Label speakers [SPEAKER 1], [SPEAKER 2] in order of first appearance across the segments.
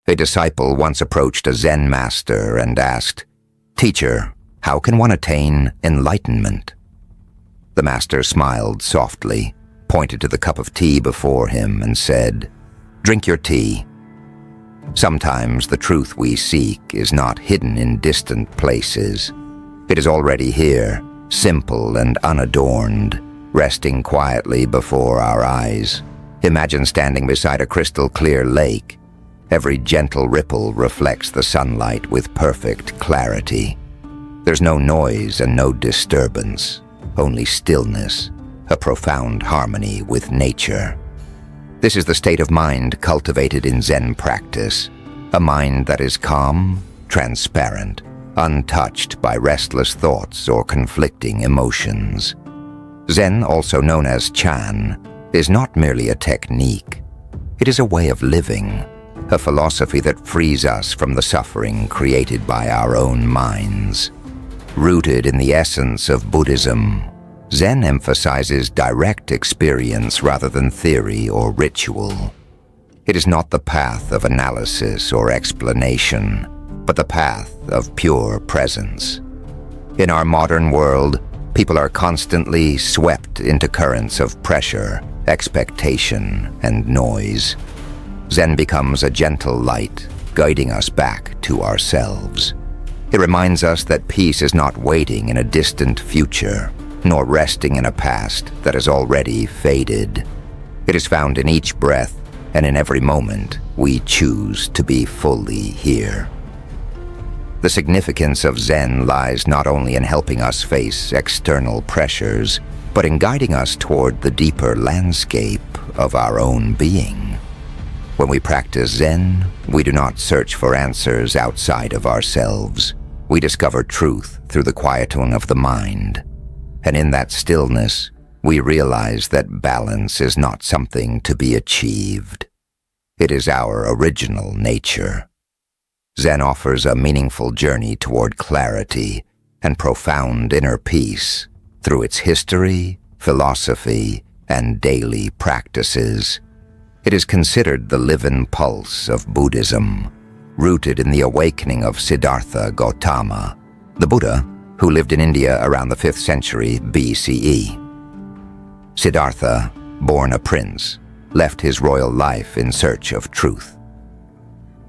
[SPEAKER 1] A disciple once approached a Zen master and asked, "Teacher, how can one attain enlightenment?" The master smiled softly, pointed to the cup of tea before him, and said, "Drink your tea." Sometimes the truth we seek is not hidden in distant places. It is already here, simple and unadorned, resting quietly before our eyes. Imagine standing beside a crystal-clear lake. Every gentle ripple reflects the sunlight with perfect clarity. There's no noise and no disturbance, only stillness, a profound harmony with nature. This is the state of mind cultivated in Zen practice, a mind that is calm, transparent, untouched by restless thoughts or conflicting emotions. Zen, also known as Chan, is not merely a technique. It is a way of living, a philosophy that frees us from the suffering created by our own minds. Rooted in the essence of Buddhism, Zen emphasizes direct experience rather than theory or ritual. It is not the path of analysis or explanation, but the path of pure presence. In our modern world, people are constantly swept into currents of pressure, expectation, and noise. Zen becomes a gentle light, guiding us back to ourselves. It reminds us that peace is not waiting in a distant future, nor resting in a past that has already faded. It is found in each breath, and in every moment we choose to be fully here. The significance of Zen lies not only in helping us face external pressures, but in guiding us toward the deeper landscape of our own being. When we practice Zen, we do not search for answers outside of ourselves. We discover truth through the quietude of the mind. And in that stillness, we realize that balance is not something to be achieved. It is our original nature. Zen offers a meaningful journey toward clarity and profound inner peace through its history, philosophy, and daily practices. It is considered the living pulse of Buddhism, rooted in the awakening of Siddhartha Gautama, the Buddha who lived in India around the 5th century BCE. Siddhartha, born a prince, left his royal life in search of truth.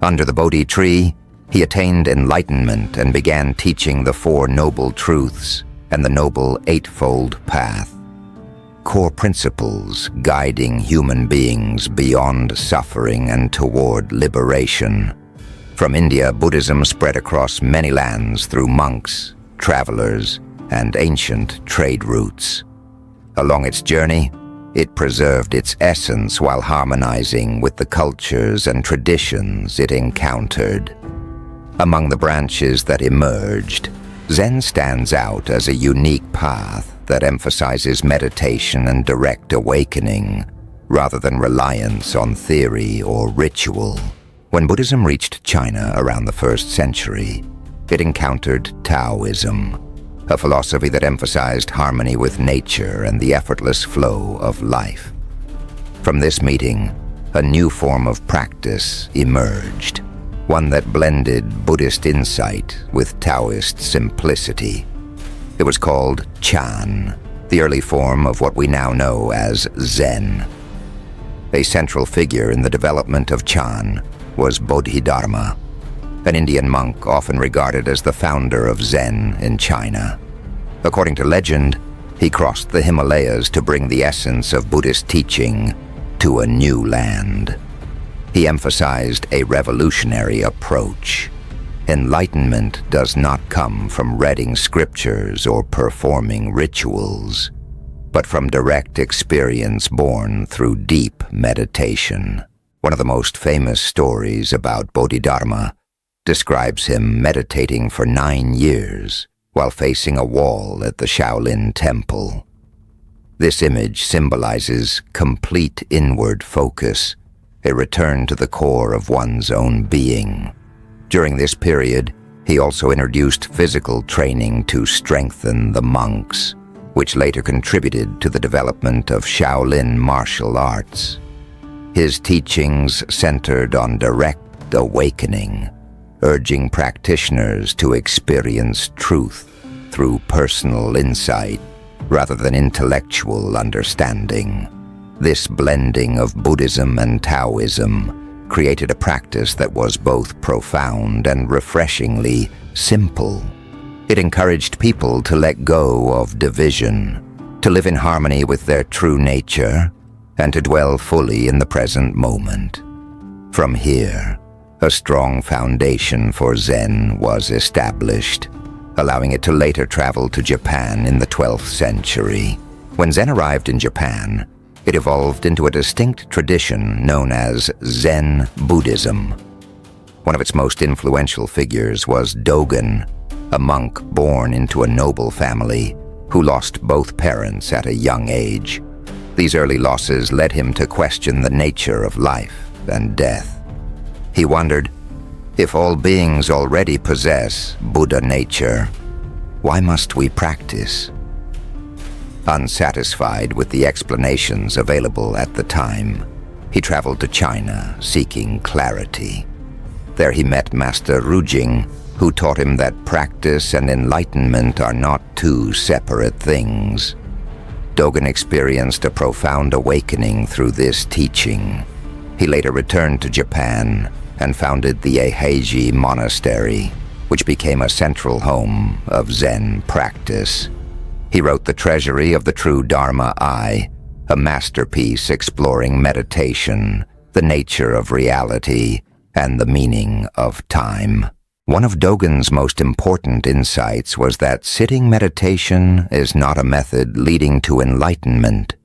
[SPEAKER 1] Under the Bodhi tree, he attained enlightenment and began teaching the Four Noble Truths and the Noble Eightfold Path, core principles guiding human beings beyond suffering and toward liberation. From India, Buddhism spread across many lands through monks, travelers, and ancient trade routes. Along its journey, it preserved its essence while harmonizing with the cultures and traditions it encountered. Among the branches that emerged, Zen stands out as a unique path that emphasizes meditation and direct awakening, rather than reliance on theory or ritual. When Buddhism reached China around the 1st century, it encountered Taoism, a philosophy that emphasized harmony with nature and the effortless flow of life. From this meeting, a new form of practice emerged, one that blended Buddhist insight with Taoist simplicity. It was called Chan, the early form of what we now know as Zen. A central figure in the development of Chan was Bodhidharma, an Indian monk often regarded as the founder of Zen in China. According to legend, he crossed the Himalayas to bring the essence of Buddhist teaching to a new land. He emphasized a revolutionary approach. Enlightenment does not come from reading scriptures or performing rituals, but from direct experience born through deep meditation. One of the most famous stories about Bodhidharma describes him meditating for 9 years while facing a wall at the Shaolin Temple. This image symbolizes complete inward focus, a return to the core of one's own being. During this period, he also introduced physical training to strengthen the monks, which later contributed to the development of Shaolin martial arts. His teachings centered on direct awakening, urging practitioners to experience truth through personal insight rather than intellectual understanding. This blending of Buddhism and Taoism created a practice that was both profound and refreshingly simple. It encouraged people to let go of division, to live in harmony with their true nature, and to dwell fully in the present moment. From here, a strong foundation for Zen was established, allowing it to later travel to Japan in the 12th century. When Zen arrived in Japan, it evolved into a distinct tradition known as Zen Buddhism. One of its most influential figures was Dogen, a monk born into a noble family who lost both parents at a young age. These early losses led him to question the nature of life and death. He wondered, if all beings already possess Buddha nature, why must we practice? Unsatisfied with the explanations available at the time, he traveled to China seeking clarity. There he met Master Rujing, who taught him that practice and enlightenment are not two separate things. Dogen experienced a profound awakening through this teaching. He later returned to Japan and founded the Eiheiji Monastery, which became a central home of Zen practice. He wrote The Treasury of the True Dharma I, a masterpiece exploring meditation, the nature of reality, and the meaning of time. One of Dogen's most important insights was that sitting meditation is not a method leading to enlightenment.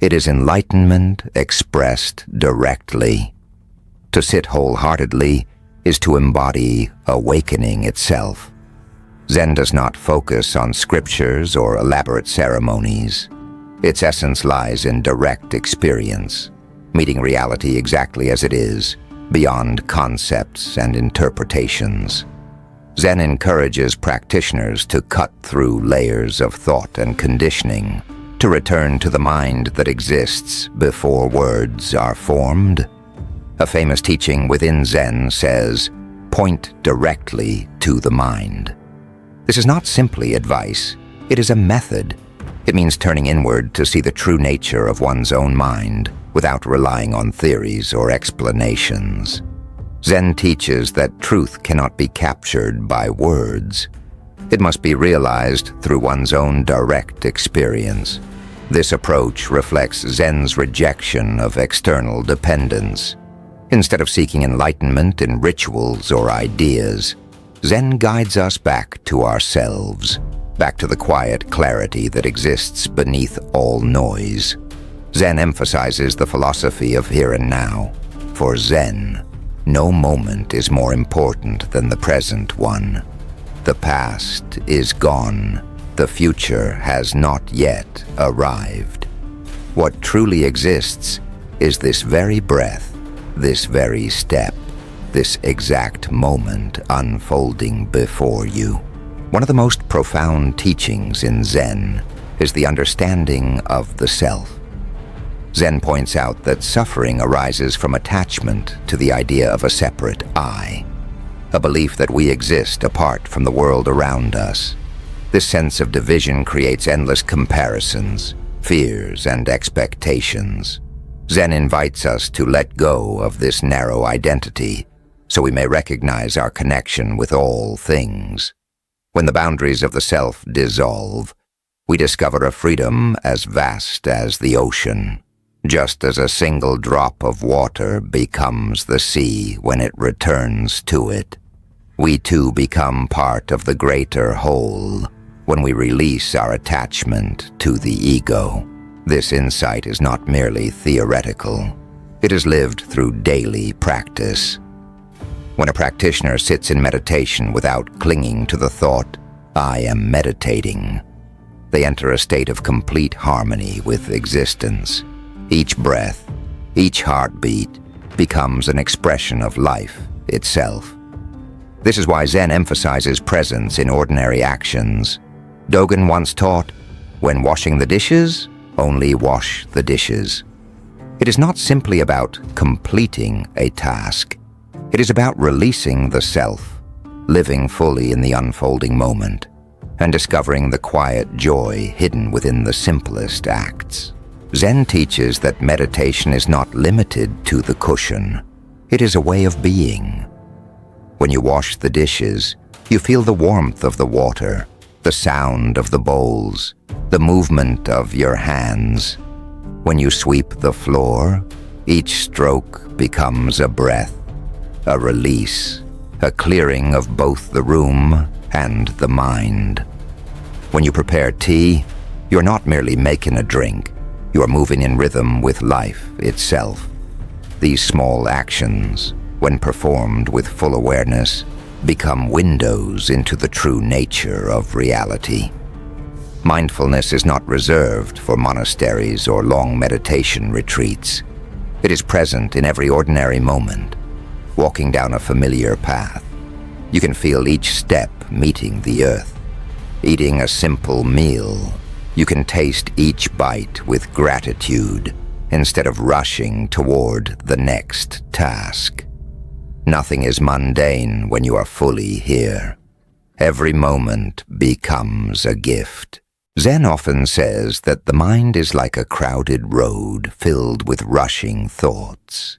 [SPEAKER 1] It is enlightenment expressed directly. To sit wholeheartedly is to embody awakening itself. Zen does not focus on scriptures or elaborate ceremonies. Its essence lies in direct experience, meeting reality exactly as it is, beyond concepts and interpretations. Zen encourages practitioners to cut through layers of thought and conditioning, to return to the mind that exists before words are formed. A famous teaching within Zen says, "Point directly to the mind." This is not simply advice, it is a method. It means turning inward to see the true nature of one's own mind without relying on theories or explanations. Zen teaches that truth cannot be captured by words. It must be realized through one's own direct experience. This approach reflects Zen's rejection of external dependence. Instead of seeking enlightenment in rituals or ideas, Zen guides us back to ourselves, back to the quiet clarity that exists beneath all noise. Zen emphasizes the philosophy of here and now. For Zen, no moment is more important than the present one. The past is gone. The future has not yet arrived. What truly exists is this very breath, this very step, this exact moment unfolding before you. One of the most profound teachings in Zen is the understanding of the self. Zen points out that suffering arises from attachment to the idea of a separate I, a belief that we exist apart from the world around us. This sense of division creates endless comparisons, fears, and expectations. Zen invites us to let go of this narrow identity so we may recognize our connection with all things. When the boundaries of the self dissolve, we discover a freedom as vast as the ocean. Just as a single drop of water becomes the sea when it returns to it, we too become part of the greater whole when we release our attachment to the ego. This insight is not merely theoretical. It is lived through daily practice. When a practitioner sits in meditation without clinging to the thought, "I am meditating," they enter a state of complete harmony with existence. Each breath, each heartbeat becomes an expression of life itself. This is why Zen emphasizes presence in ordinary actions. Dogen once taught, "When washing the dishes, only wash the dishes." It is not simply about completing a task. It is about releasing the self, living fully in the unfolding moment, and discovering the quiet joy hidden within the simplest acts. Zen teaches that meditation is not limited to the cushion. It is a way of being. When you wash the dishes, you feel the warmth of the water, the sound of the bowls, the movement of your hands. When you sweep the floor, each stroke becomes a breath, a release, a clearing of both the room and the mind. When you prepare tea, you're not merely making a drink, you are moving in rhythm with life itself. These small actions, when performed with full awareness, become windows into the true nature of reality. Mindfulness is not reserved for monasteries or long meditation retreats. It is present in every ordinary moment. Walking down a familiar path, you can feel each step meeting the earth. Eating a simple meal, you can taste each bite with gratitude instead of rushing toward the next task. Nothing is mundane when you are fully here. Every moment becomes a gift. Zen often says that the mind is like a crowded road filled with rushing thoughts.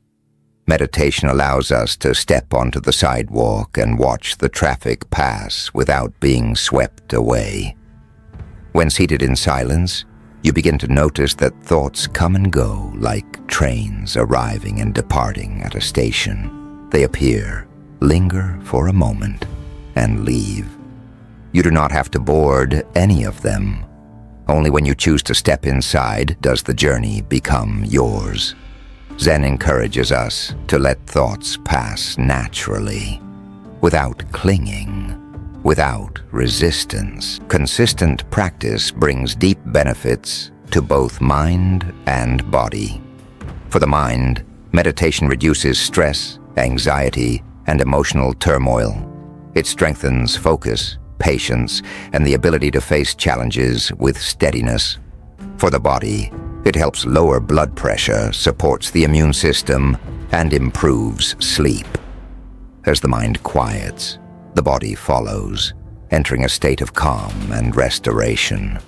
[SPEAKER 1] Meditation allows us to step onto the sidewalk and watch the traffic pass without being swept away. When seated in silence, you begin to notice that thoughts come and go like trains arriving and departing at a station. They appear, linger for a moment, and leave. You do not have to board any of them. Only when you choose to step inside does the journey become yours. Zen encourages us to let thoughts pass naturally, without clinging, without resistance. Consistent practice brings deep benefits to both mind and body. For the mind, meditation reduces stress, anxiety, and emotional turmoil. It strengthens focus, patience, and the ability to face challenges with steadiness. For the body, it helps lower blood pressure, supports the immune system, and improves sleep. As the mind quiets, the body follows, entering a state of calm and restoration.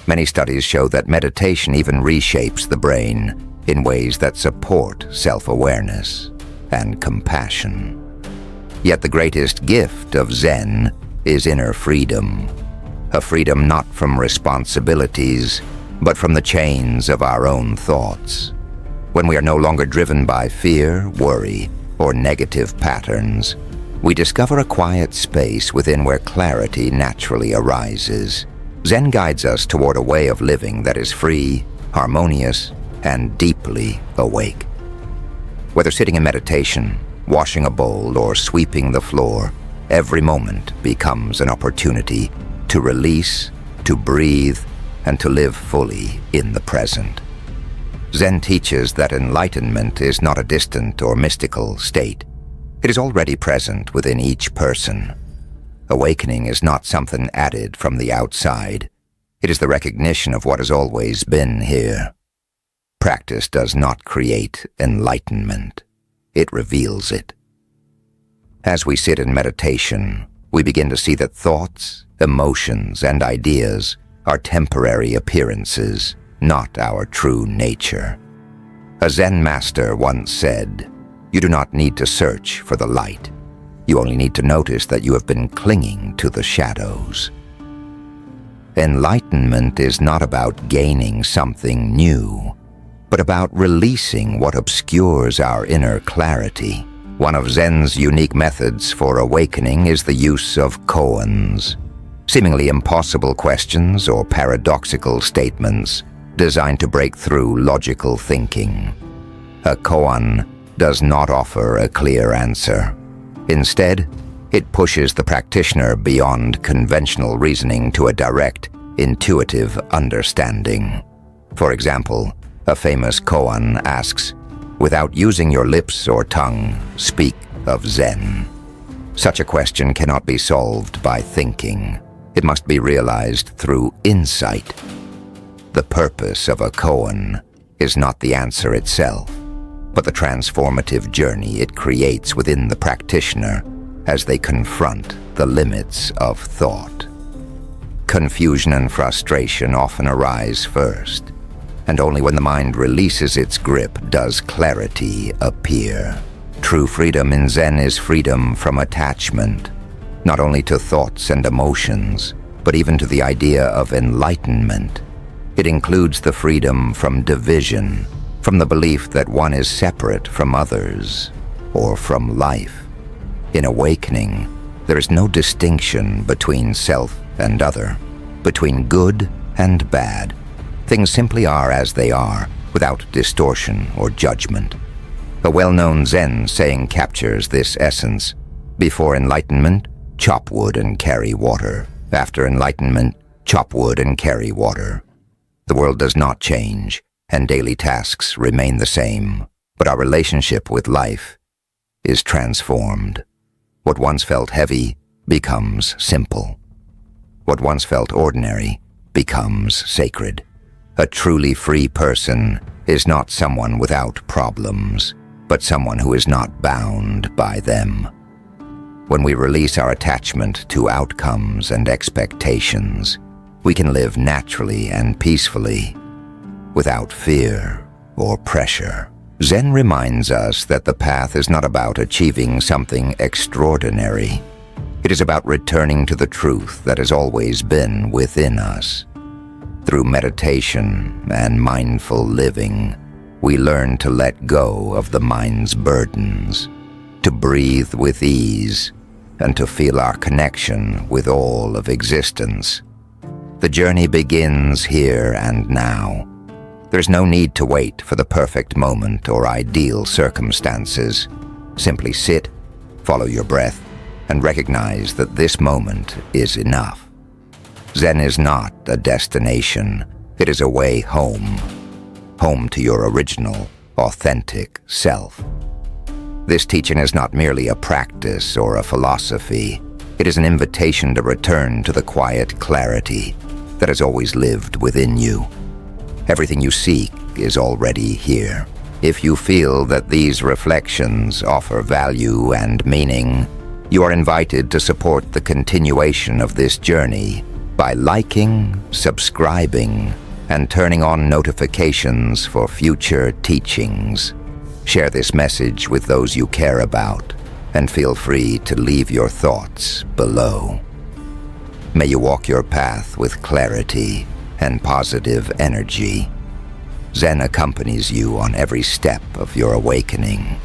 [SPEAKER 1] Many studies show that meditation even reshapes the brain in ways that support self-awareness and compassion. Yet the greatest gift of Zen is inner freedom, a freedom not from responsibilities, but from the chains of our own thoughts. When we are no longer driven by fear, worry, or negative patterns, we discover a quiet space within where clarity naturally arises. Zen guides us toward a way of living that is free, harmonious, and deeply awake. Whether sitting in meditation, washing a bowl, or sweeping the floor, every moment becomes an opportunity to release, to breathe, and to live fully in the present. Zen teaches that enlightenment is not a distant or mystical state. It is already present within each person. Awakening is not something added from the outside. It is the recognition of what has always been here. Practice does not create enlightenment. It reveals it. As we sit in meditation, we begin to see that thoughts, emotions, and ideas are temporary appearances, not our true nature. A Zen master once said, "You do not need to search for the light. You only need to notice that you have been clinging to the shadows." Enlightenment is not about gaining something new, but about releasing what obscures our inner clarity. One of Zen's unique methods for awakening is the use of koans, seemingly impossible questions or paradoxical statements designed to break through logical thinking. A koan does not offer a clear answer. Instead, it pushes the practitioner beyond conventional reasoning to a direct, intuitive understanding. For example, a famous koan asks, "Without using your lips or tongue, speak of Zen." Such a question cannot be solved by thinking. It must be realized through insight. The purpose of a koan is not the answer itself, but the transformative journey it creates within the practitioner as they confront the limits of thought. Confusion and frustration often arise first, and only when the mind releases its grip does clarity appear. True freedom in Zen is freedom from attachment, not only to thoughts and emotions, but even to the idea of enlightenment. It includes the freedom from division, from the belief that one is separate from others, or from life. In awakening, there is no distinction between self and other, between good and bad. Things simply are as they are, without distortion or judgment. A well-known Zen saying captures this essence. Before enlightenment, chop wood and carry water. After enlightenment, chop wood and carry water. The world does not change, and daily tasks remain the same, but our relationship with life is transformed. What once felt heavy becomes simple. What once felt ordinary becomes sacred. A truly free person is not someone without problems, but someone who is not bound by them. When we release our attachment to outcomes and expectations, we can live naturally and peacefully, without fear or pressure. Zen reminds us that the path is not about achieving something extraordinary. It is about returning to the truth that has always been within us. Through meditation and mindful living, we learn to let go of the mind's burdens, to breathe with ease, and to feel our connection with all of existence. The journey begins here and now. There's no need to wait for the perfect moment or ideal circumstances. Simply sit, follow your breath, and recognize that this moment is enough. Zen is not a destination. It is a way home. Home to your original, authentic self. This teaching is not merely a practice or a philosophy. It is an invitation to return to the quiet clarity that has always lived within you. Everything you seek is already here. If you feel that these reflections offer value and meaning, you are invited to support the continuation of this journey by liking, subscribing, and turning on notifications for future teachings. Share this message with those you care about, and feel free to leave your thoughts below. May you walk your path with clarity and positive energy. Zen accompanies you on every step of your awakening.